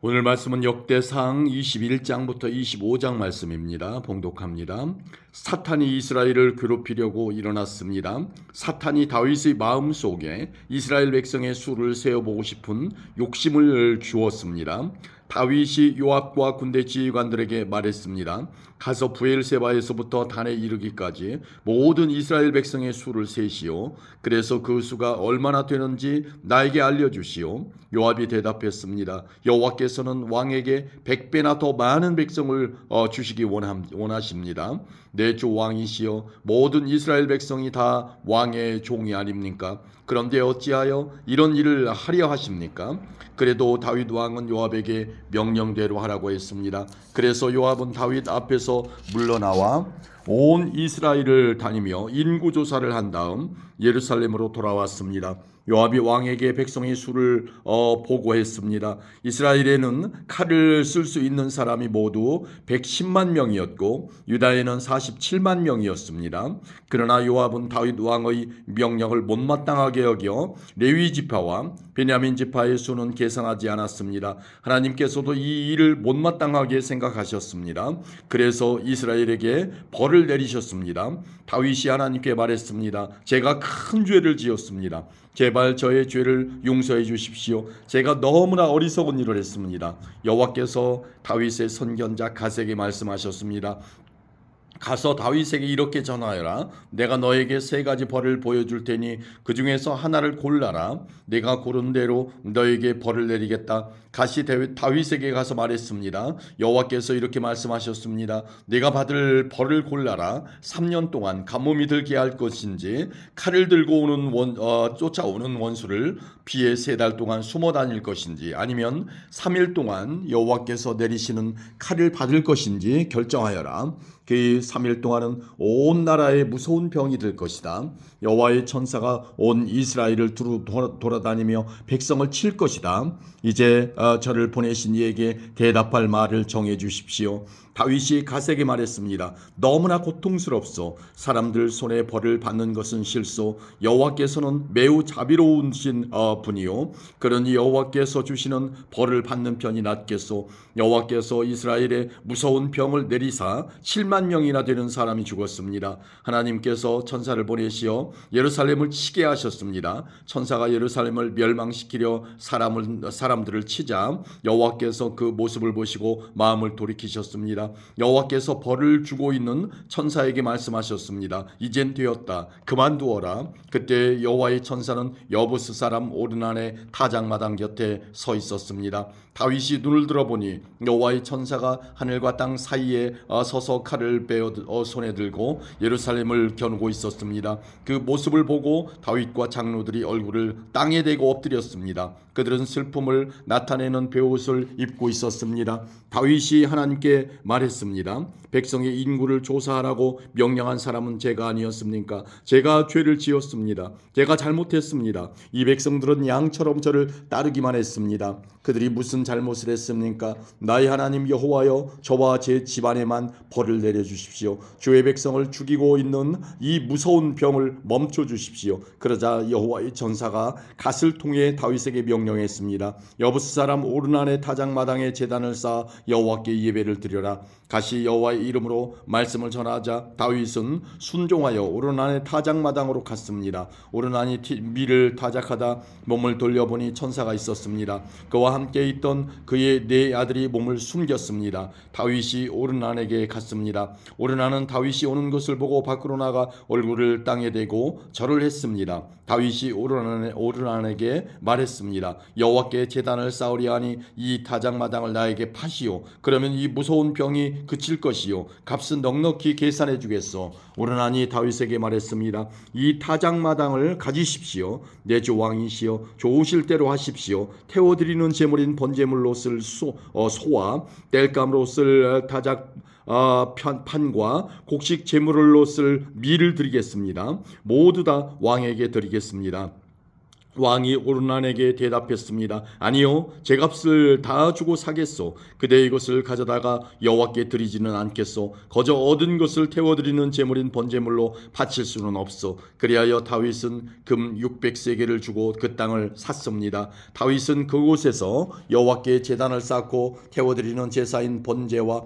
오늘 말씀은 역대상 21장부터 25장 말씀입니다. 봉독합니다. 사탄이 이스라엘을 괴롭히려고 일어났습니다. 사탄이 다윗의 마음속에 이스라엘 백성의 수를 세어보고 싶은 욕심을 주었습니다. 다윗이 요압과 군대 지휘관들에게 말했습니다. 가서 브엘세바에서부터 단에 이르기까지 모든 이스라엘 백성의 수를 세시오. 그래서 그 수가 얼마나 되는지 나에게 알려주시오. 요압이 대답했습니다. 여호와께서는 왕에게 100배나 더 많은 백성을 주시기 원하십니다. 내 주 왕이시여 모든 이스라엘 백성이 다 왕의 종이 아닙니까? 그런데 어찌하여 이런 일을 하려 하십니까? 그래도 다윗 왕은 요압에게 명령대로 하라고 했습니다. 그래서 요압은 다윗 앞에서 물러나와 온 이스라엘을 다니며 인구조사를 한 다음 예루살렘으로 돌아왔습니다. 요압이 왕에게 백성의 수를 보고했습니다. 이스라엘에는 칼을 쓸 수 있는 사람이 모두 110만 명이었고 유다에는 47만 명이었습니다. 그러나 요압은 다윗 왕의 명령을 못마땅하게 여겨 레위 지파와 베냐민 지파의 수는 계산하지 않았습니다. 하나님께서도 이 일을 못마땅하게 생각하셨습니다. 그래서 이스라엘에게 벌을 내리셨습니다. 다윗이 하나님께 말했습니다. 제가 큰 죄를 지었습니다. 제발 저의 죄를 용서해 주십시오. 제가 너무나 어리석은 일을 했습니다. 여호와께서 다윗의 선견자 갓에게 말씀하셨습니다. 가서 다윗에게 이렇게 전하여라. 내가 너에게 세 가지 벌을 보여줄 테니 그 중에서 하나를 골라라. 내가 고른 대로 너에게 벌을 내리겠다. 갓이 다윗에게 가서 말했습니다. 여호와께서 이렇게 말씀하셨습니다. 내가 받을 벌을 골라라. 3년 동안 가뭄이 들게 할 것인지 칼을 들고 오는 쫓아오는 원수를 피해 3달 동안 숨어 다닐 것인지 아니면 3일 동안 여호와께서 내리시는 칼을 받을 것인지 결정하여라. 그 3일 동안은 온 나라에 무서운 병이 들 것이다. 여호와의 천사가 온 이스라엘을 두루 돌아다니며 백성을 칠 것이다. 이제 저를 보내신 이에게 대답할 말을 정해 주십시오. 다윗이 갓에게 말했습니다. 너무나 고통스럽소. 사람들 손에 벌을 받는 것은 실소. 여호와께서는 매우 자비로우신 분이요. 그러니 여호와께서 주시는 벌을 받는 편이 낫겠소. 여호와께서 이스라엘에 무서운 병을 내리사 7만 명이나 되는 사람이 죽었습니다. 하나님께서 천사를 보내시어 예루살렘을 치게 하셨습니다. 천사가 예루살렘을 멸망시키려 사람들을 치자 여호와께서 그 모습을 보시고 마음을 돌이키셨습니다. 여호와께서 벌을 주고 있는 천사에게 말씀하셨습니다. 이젠 되었다. 그만두어라. 그때 여호와의 천사는 여부스 사람 오르난의 타작마당 곁에 서 있었습니다. 다윗이 눈을 들어보니 여호와의 천사가 하늘과 땅 사이에 서서 칼을 빼어 손에 들고 예루살렘을 겨누고 있었습니다. 그 모습을 보고 다윗과 장로들이 얼굴을 땅에 대고 엎드렸습니다. 그들은 슬픔을 나타내는 베옷을 입고 있었습니다. 다윗이 하나님께 말했습니다. 백성의 인구를 조사하라고 명령한 사람은 제가 아니었습니까? 제가 죄를 지었습니다. 제가 잘못했습니다. 이 백성들은 양처럼 저를 따르기만 했습니다. 그들이 무슨 잘못을 했습니까? 나의 하나님 여호와여, 저와 제 집안에만 벌을 내려주십시오. 주의 백성을 죽이고 있는 이 무서운 병을 멈춰 주십시오. 그러자 여호와의 전사가 갓을 통해 다윗에게 명령했습니다. 여부스 사람 오르난의 타작마당에 제단을 쌓아 여호와께 예배를 드려라. 갓이 여호와의 이름으로 말씀을 전하자 다윗은 순종하여 오르난의 타작마당으로 갔습니다. 오르난이 밀을 타작하다 몸을 돌려보니 천사가 있었습니다. 그와 함께 있던 그의 4 아들이 몸을 숨겼습니다. 다윗이 오르난에게 갔습니다. 오르난은 다윗이 오는 것을 보고 밖으로 나가 얼굴을 땅에 대고 절을 했습니다. 다윗이 오르난에게 말했습니다. 여호와께 제단을 쌓으려 하니 이 타작마당을 나에게 파시오. 그러면 이 무서운 병이 그칠 것이요 값은 넉넉히 계산해 주겠소. 오르난이 다윗에게 말했습니다. 이 타작마당을 가지십시오. 내 주 왕이시여 좋으실 대로 하십시오. 태워드리는 제물인 번제물로 쓸 소와 땔감으로 쓸 타작 판과 곡식 제물로 쓸 밀을 드리겠습니다. 모두 다 왕에게 드리겠습니다. 왕이 오르난에게 대답했습니다. 아니요, 제값을 다 주고 사겠소. 그대 이것을 가져다가 여호와께 드리지는 않겠소. 거저 얻은 것을 태워드리는 제물인 번제물로 바칠 수는 없소. 그리하여 다윗은 금 600세겔을 주고 그 땅을 샀습니다. 다윗은 그곳에서 여호와께 제단을 쌓고 태워드리는 제사인 번제와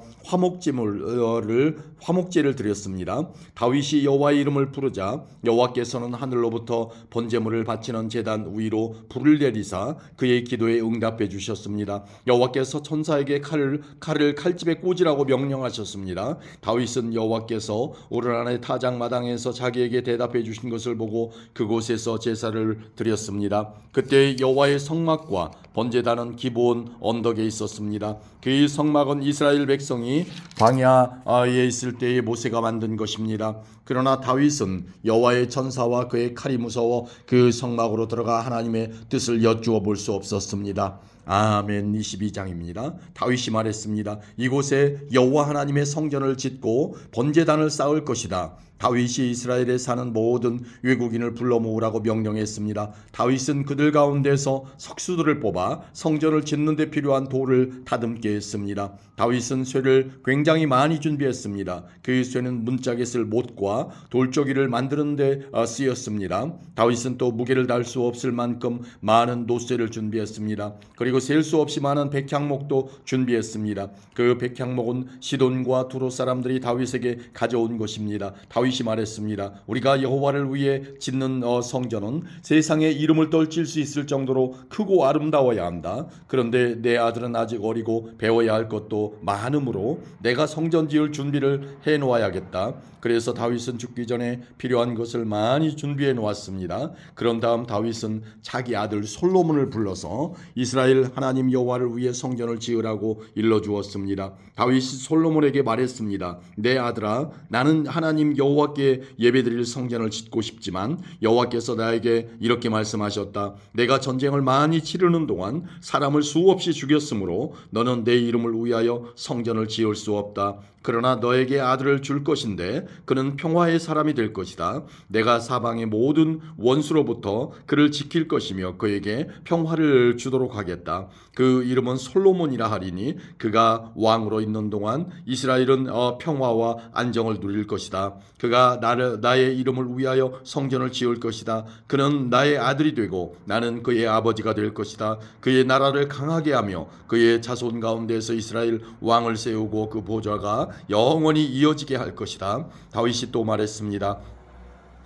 화목제를 드렸습니다. 다윗이 여호와의 이름을 부르자 여호와께서는 하늘로부터 번제물을 바치는 제단 위로 불을 내리사 그의 기도에 응답해 주셨습니다. 여호와께서 천사에게 칼을 칼집에 꽂으라고 명령하셨습니다. 다윗은 여호와께서 오르난의 타작마당에서 자기에게 대답해 주신 것을 보고 그곳에서 제사를 드렸습니다. 그때 여호와의 성막과 번제단은 기브온 언덕에 있었습니다. 그 성막은 이스라엘 백성이 광야에 있을 때에 모세가 만든 것입니다. 그러나 다윗은 여호와의 천사와 그의 칼이 무서워 그 성막으로 들어가 하나님의 뜻을 여쭈어 볼 수 없었습니다. 아멘. 22장입니다. 다윗이 말했습니다. 이곳에 여호와 하나님의 성전을 짓고 번제단을 쌓을 것이다. 다윗이 이스라엘에 사는 모든 외국인을 불러 모으라고 명령했습니다. 다윗은 그들 가운데서 석수들을 뽑아 성전을 짓는 데 필요한 돌을 다듬게 했습니다. 다윗은 쇠를 굉장히 많이 준비했습니다. 그 쇠는 문짝에 쓸 못과 돌조기를 만드는 데 쓰였습니다. 다윗은 또 무게를 달 수 없을 만큼 많은 노쇠를 준비했습니다. 그리고 셀 수 없이 많은 백향목도 준비했습니다. 그 백향목은 시돈과 두로 사람들이 다윗에게 가져온 것입니다. 다윗이 말했습니다. 우리가 여호와를 위해 짓는 성전은 세상에 이름을 떨칠 수 있을 정도로 크고 아름다워야 한다. 그런데 내 아들은 아직 어리고 배워야 할 것도 많으므로 내가 성전 지을 준비를 해놓아야겠다. 그래서 다윗은 죽기 전에 필요한 것을 많이 준비해 놓았습니다. 그런 다음 다윗은 자기 아들 솔로몬을 불러서 이스라엘 하나님 여호와를 위해 성전을 지으라고 일러주었습니다. 다윗이 솔로몬에게 말했습니다. 내 아들아, 나는 하나님 여호와께 예배드릴 성전을 짓고 싶지만 여호와께서 나에게 이렇게 말씀하셨다. 내가 전쟁을 많이 치르는 동안 사람을 수없이 죽였으므로 너는 내 이름을 위하여 성전을 지을 수 없다. 그러나 너에게 아들을 줄 것인데 그는 평화의 사람이 될 것이다. 내가 사방의 모든 원수로부터 그를 지킬 것이며 그에게 평화를 주도록 하겠다. 그 이름은 솔로몬이라 하리니 그가 왕으로 있는 동안 이스라엘은 평화와 안정을 누릴 것이다. 그가 나의 이름을 위하여 성전을 지을 것이다. 그는 나의 아들이 되고 나는 그의 아버지가 될 것이다. 그의 나라를 강하게 하며 그의 자손 가운데서 이스라엘 왕을 세우고 그 보좌가 영원히 이어지게 할 것이다. 다윗이 또 말했습니다.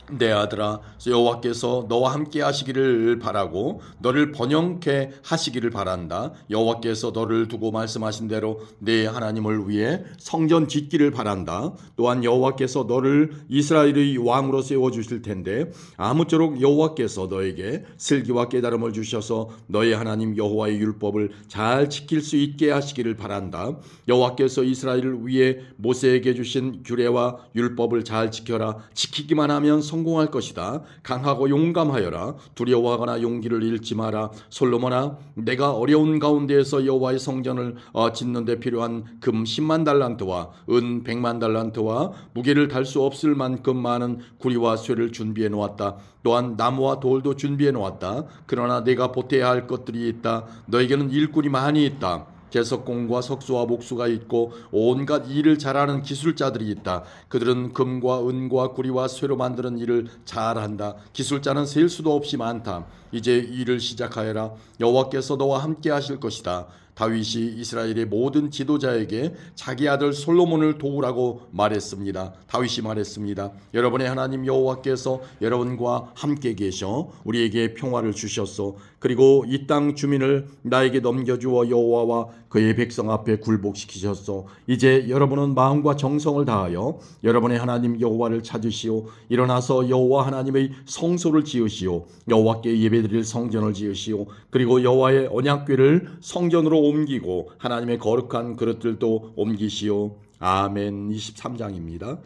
내 아들아, 여호와께서 너와 함께 하시기를 바라고 너를 번영케 하시기를 바란다. 여호와께서 너를 두고 말씀하신 대로 내 하나님을 위해 성전 짓기를 바란다. 또한 여호와께서 너를 이스라엘의 왕으로 세워주실 텐데 아무쪼록 여호와께서 너에게 슬기와 깨달음을 주셔서 너의 하나님 여호와의 율법을 잘 지킬 수 있게 하시기를 바란다. 여호와께서 이스라엘을 위해 모세에게 주신 규례와 율법을 잘 지켜라. 지키기만 하면 성공할 것이다. 강하고 용감하여라. 두려워하거나 용기를 잃지 마라. 솔로몬아, 내가 어려운 가운데에서 여호와의 성전을 짓는 데 필요한 금 10만 달란트와 은 100만 달란트와 무게를 달 수 없을 만큼 많은 구리와 쇠를 준비해 놓았다. 또한 나무와 돌도 준비해 놓았다. 그러나 내가 보태야 할 것들이 있다. 너에게는 일꾼이 많이 있다. 제석공과 석수와 목수가 있고 온갖 일을 잘하는 기술자들이 있다. 그들은 금과 은과 구리와 쇠로 만드는 일을 잘한다. 기술자는 셀 수도 없이 많다. 이제 일을 시작하여라. 여호와께서 너와 함께 하실 것이다. 다윗이 이스라엘의 모든 지도자에게 자기 아들 솔로몬을 도우라고 말했습니다. 다윗이 말했습니다. 여러분의 하나님 여호와께서 여러분과 함께 계셔 우리에게 평화를 주셨소. 그리고 이 땅 주민을 나에게 넘겨주어 여호와와 그의 백성 앞에 굴복시키셨소. 이제 여러분은 마음과 정성을 다하여 여러분의 하나님 여호와를 찾으시오. 일어나서 여호와 하나님의 성소를 지으시오. 여호와께 예배드릴 성전을 지으시오. 그리고 여호와의 언약궤를 성전으로 옮기고 하나님의 거룩한 그릇들도 옮기시오. 아멘. 23장입니다.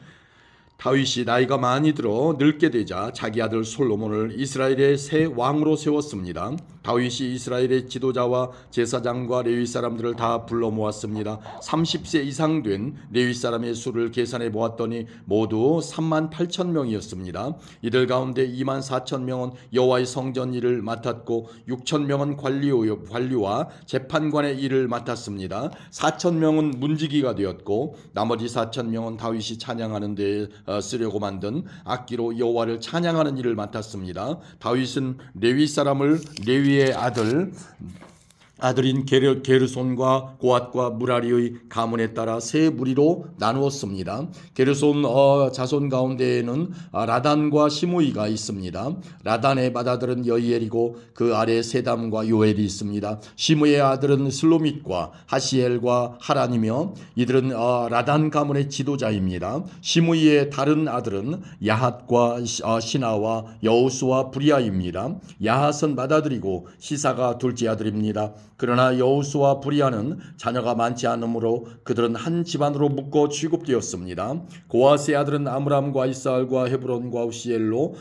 다윗이 나이가 많이 들어 늙게 되자 자기 아들 솔로몬을 이스라엘의 새 왕으로 세웠습니다. 다윗이 이스라엘의 지도자와 제사장과 레위 사람들을 다 불러 모았습니다. 30세 이상 된 레위 사람의 수를 계산해 보았더니 모두 3만 8천 명이었습니다. 이들 가운데 2만 4천 명은 여호와의 성전 일을 맡았고 6천 명은 관리와 재판관의 일을 맡았습니다. 4천 명은 문지기가 되었고 나머지 4천 명은 다윗이 찬양하는 데 쓰려고 만든 악기로 여호와를 찬양하는 일을 맡았습니다. 다윗은 레위 사람을 레위의 아들인 게르손과 고앗과 무라리의 가문에 따라 세 무리로 나누었습니다. 게르손 자손 가운데에는 라단과 시므이가 있습니다. 라단의 맏아들은 여이엘이고 그 아래 세담과 요엘이 있습니다. 시므의 아들은 슬로밋과 하시엘과 하란이며 이들은 라단 가문의 지도자입니다. 시므이의 다른 아들은 야핫과 시나와 여우수와 브리아입니다. 야핫은 맏아들이고 시사가 둘째 아들입니다. 그러나 여우수와 브리아는 자녀가 많지 않으므로 그들은 한 집안으로 묶어 취급되었습니다. 고앗의 아들은 아므람과 이스알과 헤브론과 우시엘로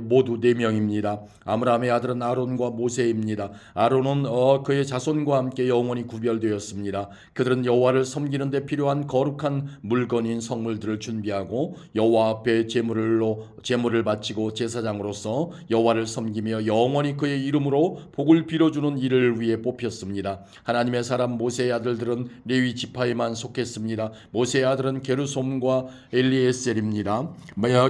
모두 4명입니다. 아므람의 아들은 아론과 모세입니다. 아론은 그의 자손과 함께 영원히 구별되었습니다. 그들은 여호와를 섬기는 데 필요한 거룩한 물건인 성물들을 준비하고 여호와 앞에 제물을 바치고 제사장으로서 여호와를 섬기며 영원히 그의 이름으로 복을 빌어주는 일을 위해 뽑혔습니다. 하나님의 사람 모세의 아들들은 레위 지파에만 속했습니다. 모세의 아들은 게르솜과 엘리에셀입니다.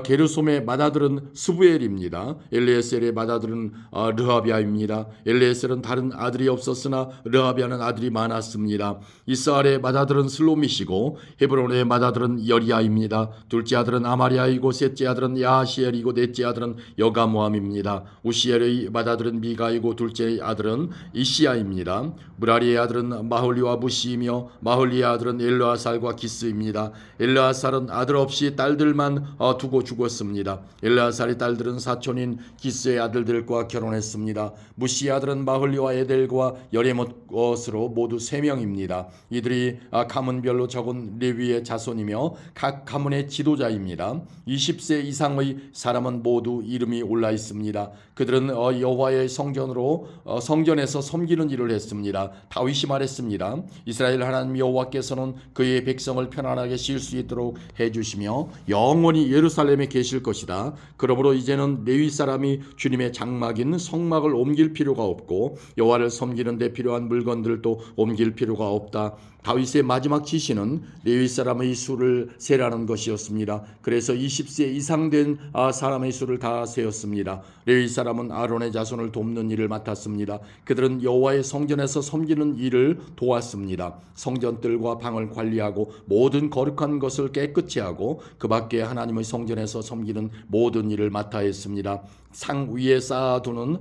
게르솜의 맏아들은 스부엘입니다. 엘리에셀의 맏아들은 르하비아입니다. 엘리에셀은 다른 아들이 없었으나 르하비아는 아들이 많았습니다. 이스라엘의 맏아들은 슬로밋이고 헤브론의 맏아들은 여리아입니다. 둘째 아들은 아마리아이고 셋째 아들은 야하시엘이고 넷째 아들은 여가모함입니다. 우시엘의 맏아들은 미가이고 둘째 아들은 이시야입니다. 무라리의 아들은 마홀리와 무시이며 마홀리의 아들은 엘르아살과 기스입니다. 엘르아살은 아들 없이 딸들만 두고 죽었습니다. 엘르아살의 딸들은 사촌인 기스의 아들들과 결혼했습니다. 무시의 아들은 마홀리와 에델과 여레못으로 모두 3명입니다. 이들이 가문별로 적은 레위의 자손이며 각 가문의 지도자입니다. 20세 이상의 사람은 모두 이름이 올라 있습니다. 그들은 여호와의 성전에서 섬기는 일을 했습니다. 다윗이 말했습니다. 이스라엘 하나님 여호와께서는 그의 백성을 편안하게 쉴 수 있도록 해주시며 영원히 예루살렘에 계실 것이다. 그러므로 이제는 레위 사람이 주님의 장막인 성막을 옮길 필요가 없고 여호와를 섬기는 데 필요한 물건들도 옮길 필요가 없다. 다윗의 마지막 지시는 레위 사람의 수를 세라는 것이었습니다. 그래서 20세 이상 된 사람의 수를 다 세었습니다. 레위 사람은 아론의 자손을 돕는 일을 맡았습니다. 그들은 여호와의 성전에서 섬기는 일을 도왔습니다. 성전들과 방을 관리하고 모든 거룩한 것을 깨끗이 하고 그 밖에 하나님의 성전에서 섬기는 모든 일을 맡아 했습니다. 상 위에 쌓아두는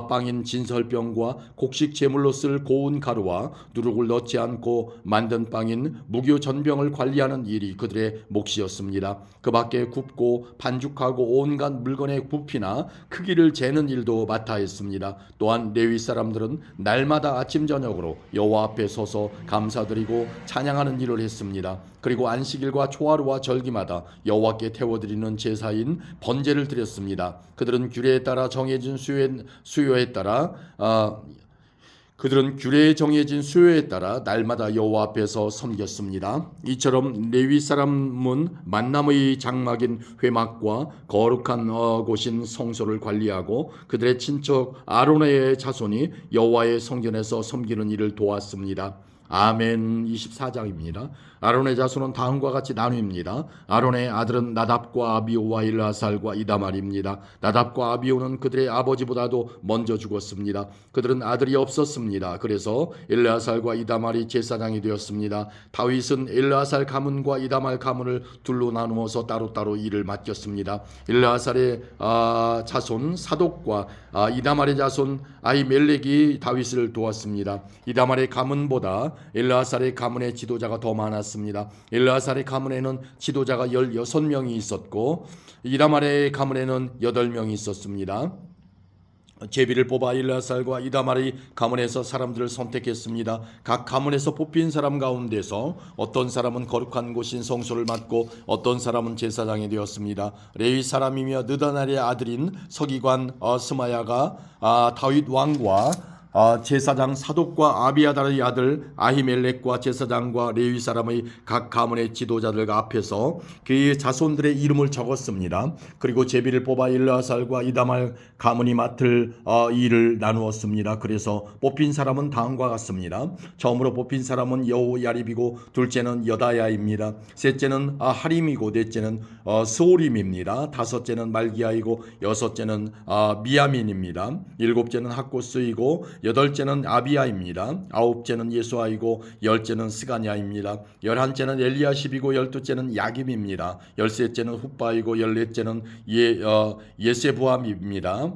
빵인 진설병과 곡식 제물로 쓸 고운 가루와 누룩을 넣지 않고 만든 빵인 무교 전병을 관리하는 일이 그들의 몫이었습니다. 그 밖에 굽고 반죽하고 온갖 물건의 부피나 크기를 재는 일도 맡아 했습니다. 또한 레위 사람들은 날마다 아침 저녁으로 여호와 앞에 서서 감사드리고 찬양하는 일을 했습니다. 그리고 안식일과 초하루와 절기마다 여호와께 태워드리는 제사인 번제를 드렸습니다. 그들은 규례에 따라 정해진 수요에 따라 날마다 여호와 앞에서 섬겼습니다. 이처럼 레위 사람은 만남의 장막인 회막과 거룩한 곳인 성소를 관리하고 그들의 친척 아론의 자손이 여호와의 성전에서 섬기는 일을 도왔습니다. 아멘. 24장입니다. 아론의 자손은 다음과 같이 나뉩니다. 아론의 아들은 나답과 아비오와 일하살과 이다말입니다. 나답과 아비오는 그들의 아버지보다도 먼저 죽었습니다. 그들은 아들이 없었습니다. 그래서 일하살과 이다말이 제사장이 되었습니다. 다윗은 일하살 가문과 이다말 가문을 둘로 나누어서 따로따로 일을 맡겼습니다. 일하살의 자손 사독과 이다말의 자손 아히멜렉이 다윗을 도왔습니다. 이다말의 가문보다 엘르아살의 가문의 지도자가 더 많았습니다. 엘르아살의 가문에는 지도자가 16명이 있었고 이다말의 가문에는 8명이 있었습니다. 제비를 뽑아 일라살과 이다말의 가문에서 사람들을 선택했습니다. 각 가문에서 뽑힌 사람 가운데서 어떤 사람은 거룩한 곳인 성소를 맡고 어떤 사람은 제사장이 되었습니다. 레위 사람이며 느다날의 아들인 서기관 스마야가 다윗 왕과 제사장 사독과 아비아달의 아들 아히멜렉과 제사장과 레위 사람의 각 가문의 지도자들 앞에서 그의 자손들의 이름을 적었습니다. 그리고 제비를 뽑아 일라살과 이다말 가문이 맡을 일을 나누었습니다. 그래서 뽑힌 사람은 다음과 같습니다. 처음으로 뽑힌 사람은 여호야립이고 둘째는 여다야입니다. 셋째는 하림이고 넷째는 스오림입니다. 다섯째는 말기야이고 여섯째는 미야민입니다. 일곱째는 학고스이고 여덟째는 아비야입니다. 아홉째는 예수아이고 열째는 스가냐입니다. 열한째는 엘리야십이고 열두째는 야김입니다. 열셋째는 훗바이고 열넷째는 예세부암입니다.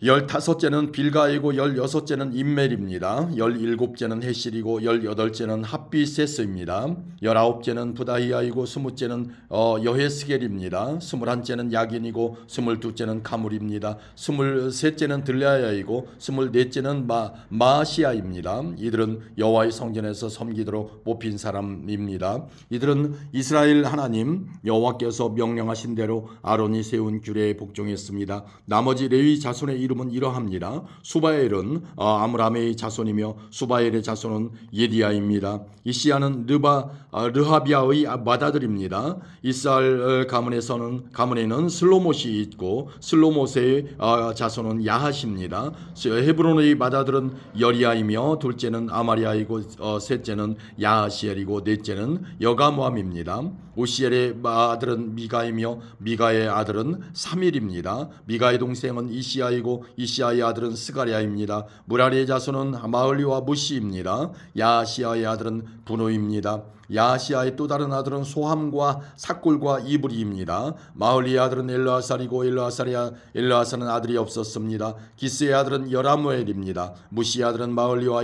열다섯째는 빌가이고 열여섯째는 임멜입니다. 열일곱째는 헤실이고 열여덟째는 핫비세스입니다. 열아홉째는 부다히아이고 스무째는 여헤스겔입니다. 스물한째는 야긴이고 스물두째는 가물입니다. 스물셋째는 들라야이고 스물넷째는 마시아입니다. 이들은 여호와의 성전에서 섬기도록 뽑힌 사람입니다. 이들은 이스라엘 하나님 여호와께서 명령하신 대로 아론이 세운 규례에 복종했습니다. 나머지 레위 자손의 이름은 이러합니다. 수바엘은 아므람의 자손이며 수바엘의 자손은 예디야입니다. 이시야는 르하비아의 맏아들입니다. 이스라엘 가문에는 슬로못이 있고 슬로못의 자손은 야핫입니다. 헤브론의 맏아들은 여리야이며 둘째는 아마리아이고 셋째는 야하시엘이고 넷째는 여가모함입니다. 우시엘의 아들은 미가이며 미가의 아들은 사밀입니다. 미가의 동생은 이시야이고 이시야의 아들은 스가랴입니다. 무라리의 자손은 마흘리와 무시입니다. 야시야의 아들은 분노입니다. 야시야의 또 다른 아들은 소함과 삭굴과 이브리입니다. 마흘리의 아들은 엘르아살이고 엘르아살은 아들이 없었습니다. 기스의 아들은 여라무엘입니다. 무시의 아들은 마흘리와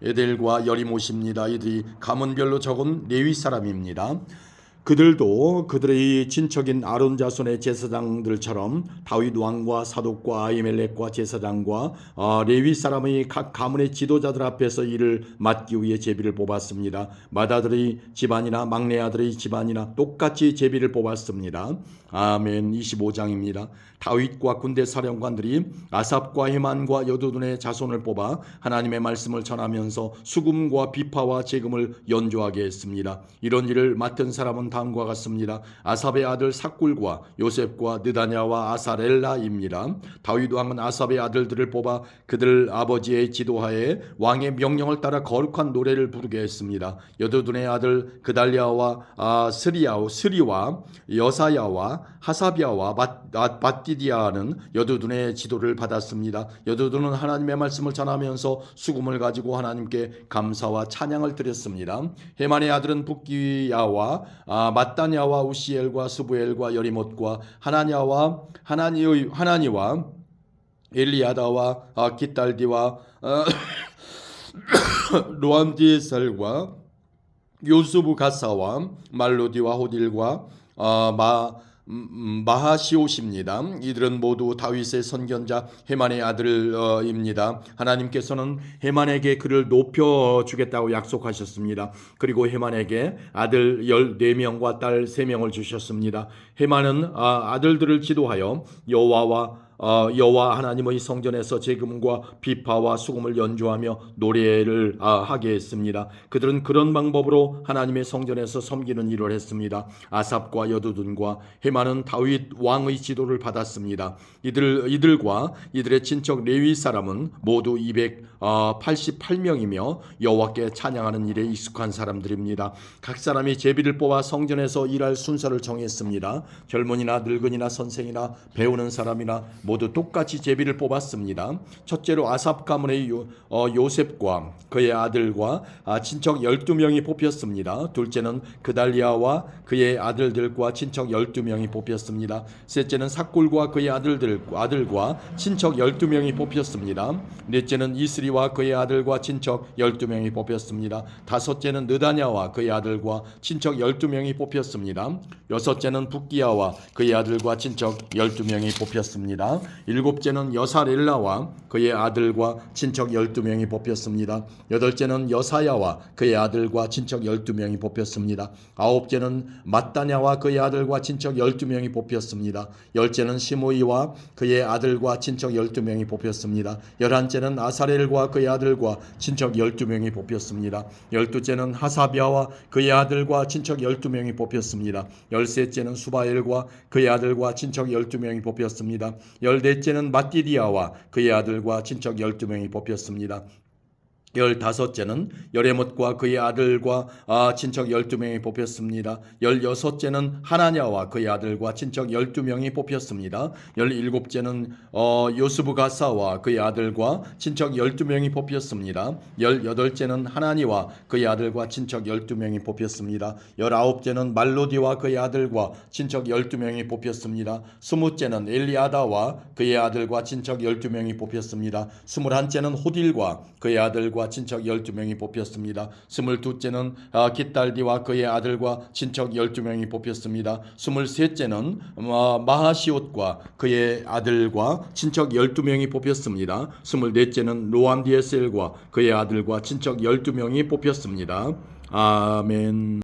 에델과 여리못입니다. 이들이 가문별로 적은 레위 사람입니다. 그들도 그들의 친척인 아론 자손의 제사장들처럼 다윗 왕과 사독과 아히멜렉과 제사장과 레위 사람의 각 가문의 지도자들 앞에서 일을 맡기 위해 제비를 뽑았습니다. 맏아들의 집안이나 막내 아들의 집안이나 똑같이 제비를 뽑았습니다. 아멘. 25장입니다. 다윗과 군대 사령관들이 아삽과 헤만과 여두둔의 자손을 뽑아 하나님의 말씀을 전하면서 수금과 비파와 제금을 연주하게 했습니다. 이런 일을 맡은 사람은 다음과 같습니다. 아삽의 아들 삭굴과 요셉과 느다냐와 아사렐라입니다. 다윗 왕은 아삽의 아들들을 뽑아 그들 아버지의 지도하에 왕의 명령을 따라 거룩한 노래를 부르게 했습니다. 여두둔의 아들 그달랴와 스리와 여사야와 하사비아와 밧디디아는 여두둔의 지도를 받았습니다. 여두둔은 하나님의 말씀을 전하면서 수금을 가지고 하나님께 감사와 찬양을 드렸습니다. 헤만의 아들은 붓기야와 mat다냐와 우시엘과 스부엘과 여리못과 하나니와 엘리야다와 기딸디와 로암디살과 요수부 가사와 말로디와 호딜과 마하시옷입니다. 이들은 모두 다윗의 선견자 헤만의 아들입니다. 하나님께서는 헤만에게 그를 높여주겠다고 약속하셨습니다. 그리고 헤만에게 아들 14명과 딸 3명을 주셨습니다. 헤만은 아들들을 지도하여 여호와 하나님의 성전에서 제금과 비파와 수금을 연주하며 노래를 하게 했습니다. 그들은 그런 방법으로 하나님의 성전에서 섬기는 일을 했습니다. 아삽과 여두둔과 헤만은 다윗 왕의 지도를 받았습니다. 이들과 이들의 친척 레위 사람은 모두 288명이며 여호와께 찬양하는 일에 익숙한 사람들입니다. 각 사람이 제비를 뽑아 성전에서 일할 순서를 정했습니다. 젊은이나 늙은이나 선생이나 배우는 사람이나 모두 똑같이 제비를 뽑았습니다. 첫째로 아삽 가문의 요셉과 그의 아들과 친척 12명이 뽑혔습니다. 둘째는 그달리아와 그의 아들들과 친척 12명이 뽑혔습니다. 셋째는 삭굴과 그의 아들과 친척 12명이 뽑혔습니다. 넷째는 이스리와 그의 아들과 친척 12명이 뽑혔습니다. 다섯째는 느다냐와 그의 아들과 친척 12명이 뽑혔습니다. 여섯째는 붓기야와 그의 아들과 친척 12명이 뽑혔습니다. 뽑혔습니다. 일곱째는 여사렐라와 그의 아들과 친척 12명이 뽑혔습니다. 여덟째는 여사야와 그의 아들과 친척 12명이 뽑혔습니다. 아홉째는 mat다냐와 그의 아들과 친척 12명이 뽑혔습니다. 열째는 시므이와 그의 아들과 친척 12명이 뽑혔습니다. 열한째는 아사렐과 그의 아들과 친척 12명이 뽑혔습니다. 열두째는 하사비아와 그의 아들과 친척 12명이 뽑혔습니다. 열셋째는 수바엘과 그의 아들과 친척 12명이 뽑혔습니다. 열넷째는 mat디디아와 그의 아들과 친척 12명이 뽑혔습니다. 열다섯째는 여레못과 그의 아들과 친척 12명이 뽑혔습니다. 열여섯째는 하나냐와 그의 아들과 친척 12명이 뽑혔습니다. 열일곱째는 요스브가사와 그의 아들과 친척 12명이 뽑혔습니다. 열여덟째는 하나니와 그의 아들과 친척 12명이 뽑혔습니다. 열아홉째는 말로디와 그의 아들과 친척 12명이 뽑혔습니다. 스무째는 엘리아다와 그의 아들과 친척 12명이 뽑혔습니다. 스물한째는 호딜과 그의 아들과 친척 12명이 뽑혔습니다. 스물두째는 깃달디와 그의 아들과 친척 12명이 뽑혔습니다. 스물셋째는 마하시옷과 그의 아들과 친척 12명이 뽑혔습니다. 스물넷째는 로암디에셀과 그의 아들과 친척 12명이 뽑혔습니다. 아멘.